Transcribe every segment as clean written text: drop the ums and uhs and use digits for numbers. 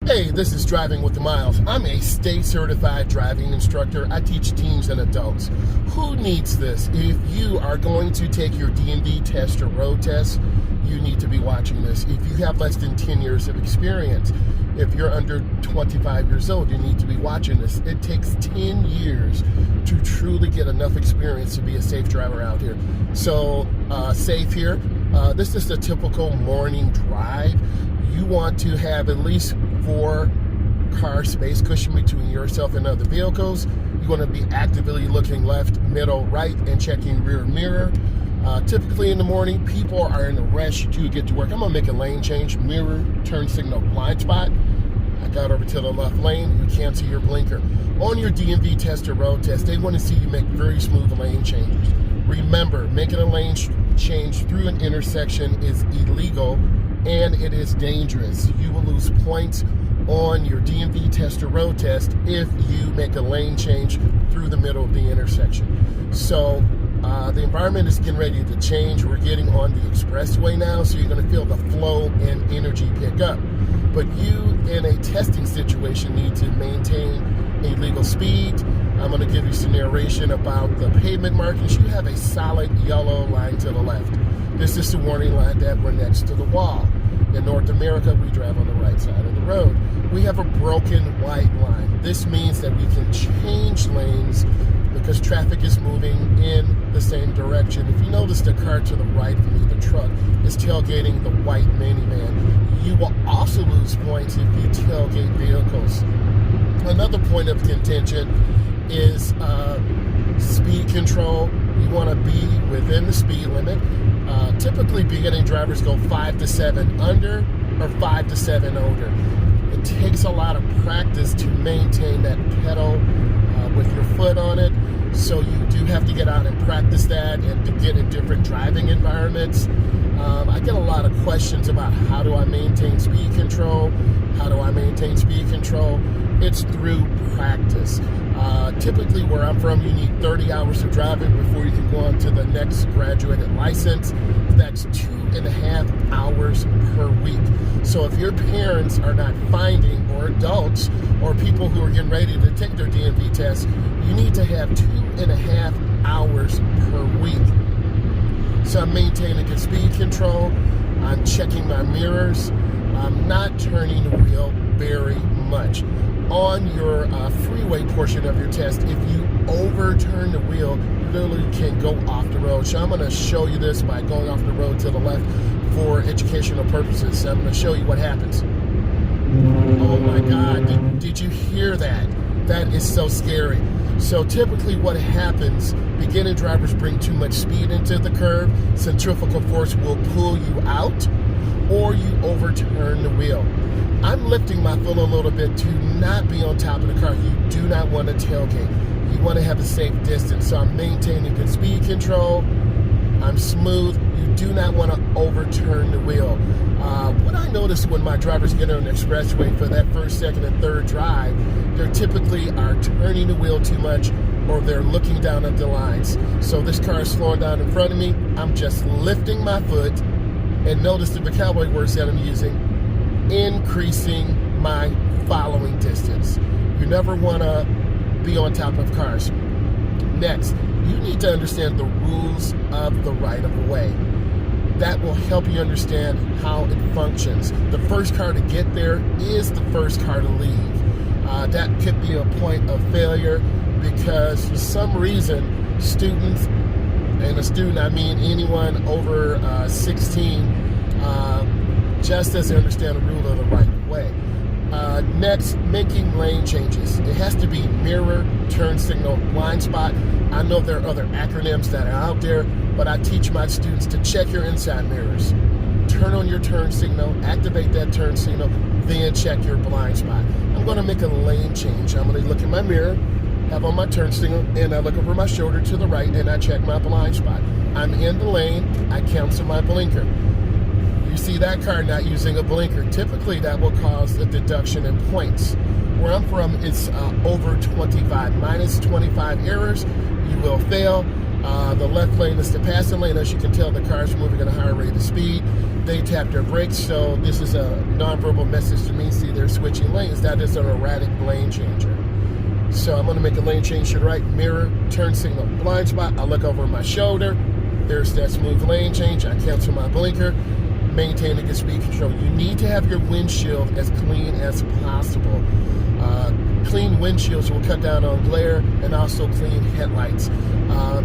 Hey, this is Driving with the Miles. I'm a state certified driving instructor. I teach teens and adults. Who needs this? If you are going to take your DMV test or road test, you need to be watching this. If you have less than 10 years of experience, if you're under 25 years old, you need to be watching this. It takes 10 years to truly get enough experience to be a safe driver out here. So, safe here. This is the typical morning drive. You want to have at least 4 car space cushion between yourself and other vehicles. You want to be actively looking left, middle, right, and checking rear mirror. Typically in the morning, people are in a rush to get to work. I'm going to make a lane change, mirror, turn signal, blind spot. I got over to the left lane. You can't see your blinker. On your DMV test or road test, they want to see you make very smooth lane changes. Remember, making a lane change through an intersection is illegal and it is dangerous. You will lose points on your DMV test or road test if you make a lane change through the middle of the intersection. So the environment is getting ready to change. We're getting on the expressway now, so you're going to feel the flow and energy pick up. But you, in a testing situation, need to maintain a legal speed. I'm going to give you some narration about the pavement markings. You have a solid yellow line to the left. This is the warning line that we're next to the wall. In North America, we drive on the right side of the road. We have a broken white line. This means that we can change lanes because traffic is moving in the same direction. If you notice, the car to the right of me, the truck, is tailgating the white minivan. You will also lose points if you tailgate vehicles. Another point of contention is speed control. You want to be within the speed limit. Typically, beginning drivers go 5 to 7 under or 5 to 7 over. It takes a lot of practice to maintain that pedal with your foot on it. So you do have to get out and practice that and to get in different driving environments. I get a lot of questions about how do I maintain speed control? How do I maintain speed control? It's through practice. Typically where I'm from, you need 30 hours of driving before you can go on to the next graduated license. That's 2.5 hours per week. So if your parents are not finding, or adults, or people who are getting ready to take their DMV test, you need to have 2.5 hours per week. So I'm maintaining good speed control. I'm checking my mirrors. I'm not turning the wheel very much. On your freeway portion of your test, if you overturn the wheel, you literally can go off the road. So I'm going to show you this by going off the road to the left for educational purposes. So I'm going to show you what happens. Oh my God, did you hear that? That is so scary. So typically what happens, beginning drivers bring too much speed into the curve, centrifugal force will pull you out, or you overturn the wheel. I'm lifting my foot a little bit to not be on top of the car. You do not want to tailgate. You want to have a safe distance. So I'm maintaining good speed control. I'm smooth. You do not want to overturn the wheel. What I notice when my drivers get on the expressway for that first, second, and third drive, they typically are turning the wheel too much, or they're looking down at the lines. So this car is slowing down in front of me. I'm just lifting my foot, and notice the vocabulary words that I'm using, increasing my following distance. You never want to be on top of cars. Next, you need to understand the rules of the right-of-way. That will help you understand how it functions. The first car to get there is the first car to leave. That could be a point of failure because for some reason, students, and a student I mean anyone over 16, just doesn't understand the rule of the right-of-way. Next, making lane changes. It has to be mirror, turn signal, blind spot. I know there are other acronyms that are out there, but I teach my students to check your inside mirrors. Turn on your turn signal, activate that turn signal, then check your blind spot. I'm going to make a lane change. I'm going to look in my mirror, have on my turn signal, and I look over my shoulder to the right, and I check my blind spot. I'm in the lane, I cancel my blinker. You see that car not using a blinker. Typically, that will cause a deduction in points. Where I'm from, it's over 25. Minus 25 errors, you will fail. The left lane is the passing lane. As you can tell, the car's moving at a higher rate of speed. They tap their brakes, so this is a nonverbal message to me. See, they're switching lanes. That is an erratic lane changer. So I'm going to make a lane change to the right, mirror, turn signal, blind spot. I look over my shoulder. There's that smooth lane change. I cancel my blinker, maintain a good speed control. You need to have your windshield as clean as possible. Clean windshields will cut down on glare, and also clean headlights.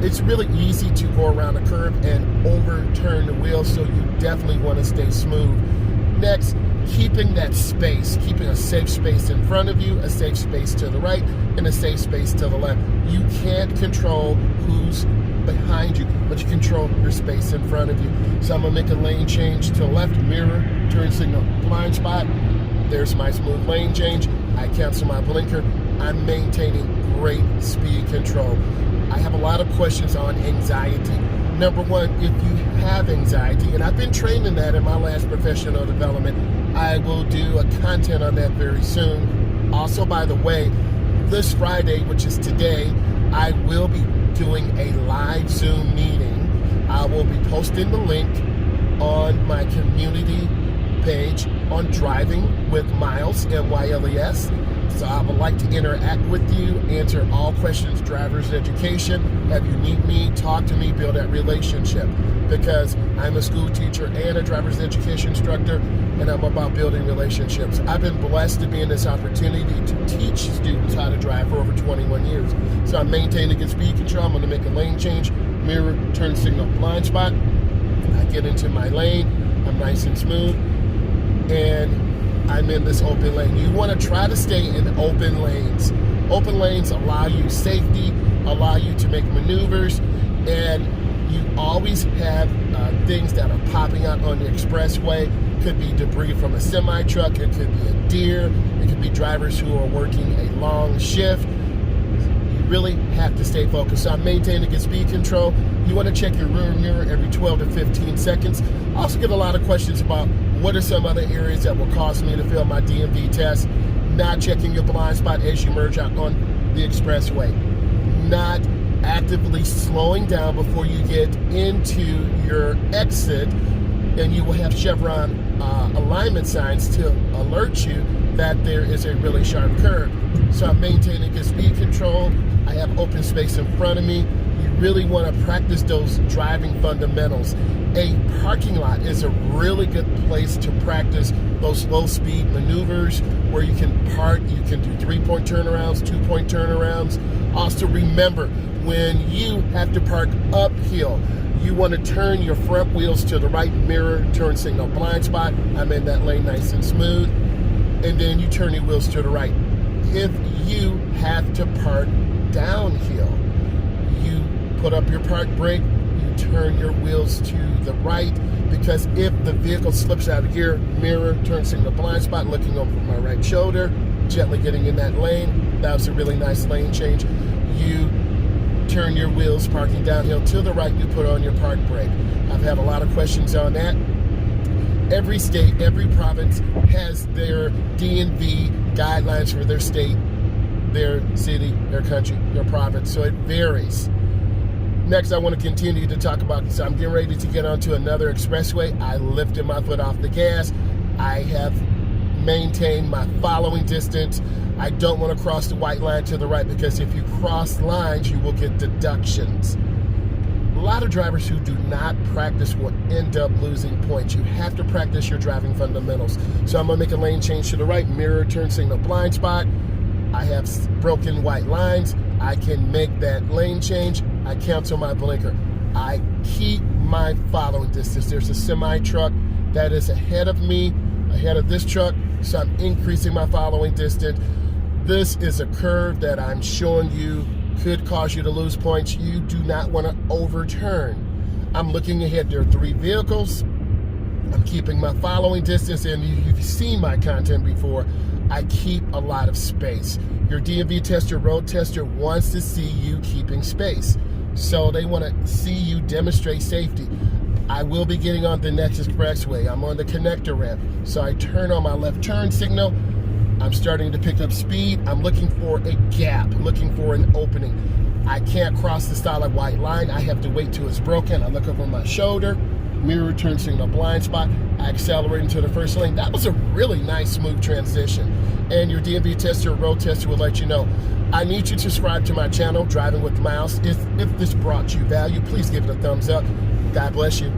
It's really easy to go around a curve and overturn the wheels, so you definitely want to stay smooth. Next, keeping that space, keeping a safe space in front of you, a safe space to the right, and a safe space to the left. You can't control who's behind you, but you control your space in front of you. So I'm gonna make a lane change to left, mirror, turn signal, blind spot. There's my smooth lane change. I cancel my blinker. I'm maintaining great speed control. I have a lot of questions on anxiety. Number one, if you have anxiety, and I've been trained in that in my last professional development, I will do a content on that very soon. Also, by the way, this Friday, which is today, I will be doing a live Zoom meeting. I will be posting the link on my community page on Driving with Miles, MYLES. So I would like to interact with you, answer all questions, driver's education, have you meet me, talk to me, build that relationship. Because I'm a school teacher and a driver's education instructor, and I'm about building relationships. I've been blessed to be in this opportunity to teach students how to drive for over 21 years. So I'm maintaining good speed control. I'm gonna make a lane change, mirror, turn signal, blind spot. I get into my lane, I'm nice and smooth, and I'm in this open lane. You want to try to stay in open lanes. Open lanes allow you safety, allow you to make maneuvers, and you always have things that are popping out on the expressway. Could be debris from a semi-truck, it could be a deer, it could be drivers who are working a long shift. You really have to stay focused. So I'm maintaining good speed control. You want to check your rear mirror every 12 to 15 seconds. I also get a lot of questions about what are some other areas that will cause me to fail my DMV test. Not checking your blind spot as you merge out on the expressway. Not actively slowing down before you get into your exit, and you will have Chevron alignment signs to alert you that there is a really sharp curve. So I'm maintaining good speed control. I have open space in front of me. You really want to practice those driving fundamentals. A parking lot is a really good place to practice those low speed maneuvers where you can park, you can do 3-point turnarounds, 2-point turnarounds. Also remember, when you have to park uphill, you want to turn your front wheels to the right, mirror, turn signal, blind spot. I'm in that lane nice and smooth. And then you turn your wheels to the right. If you have to park downhill, you put up your park brake, you turn your wheels to the right, because if the vehicle slips out of gear, mirror, turn signal, blind spot, looking over my right shoulder, gently getting in that lane. That was a really nice lane change. You turn your wheels, parking downhill to the right, you put on your park brake. I've had a lot of questions on that. Every state, every province has their DMV guidelines for their state, their city, their country, their province, so it varies. Next, I want to continue to talk about, so I'm getting ready to get onto another expressway. I lifted my foot off the gas. I have maintained my following distance. I don't want to cross the white line to the right, because if you cross lines, you will get deductions. A lot of drivers who do not practice will end up losing points. You have to practice your driving fundamentals. So I'm gonna make a lane change to the right, mirror, turn signal, blind spot. I have broken white lines. I can make that lane change. I cancel my blinker. I keep my following distance. There's a semi truck that is ahead of me, ahead of this truck, so I'm increasing my following distance. This is a curve that I'm showing you could cause you to lose points. You do not want to overturn. I'm looking ahead. There are 3 vehicles. I'm keeping my following distance, and you've seen my content before. I keep a lot of space. Your DMV tester, road tester wants to see you keeping space. So they want to see you demonstrate safety. I will be getting on the next expressway. I'm on the connector ramp. So I turn on my left turn signal. I'm starting to pick up speed. I'm looking for a gap, looking for an opening. I can't cross the solid white line. I have to wait till it's broken. I look over my shoulder, mirror turn signal blind spot, I accelerate into the first lane. That was a really nice, smooth transition. And your DMV tester or road tester will let you know. I need you to subscribe to my channel, Driving with Miles. If this brought you value, please give it a thumbs up. God bless you.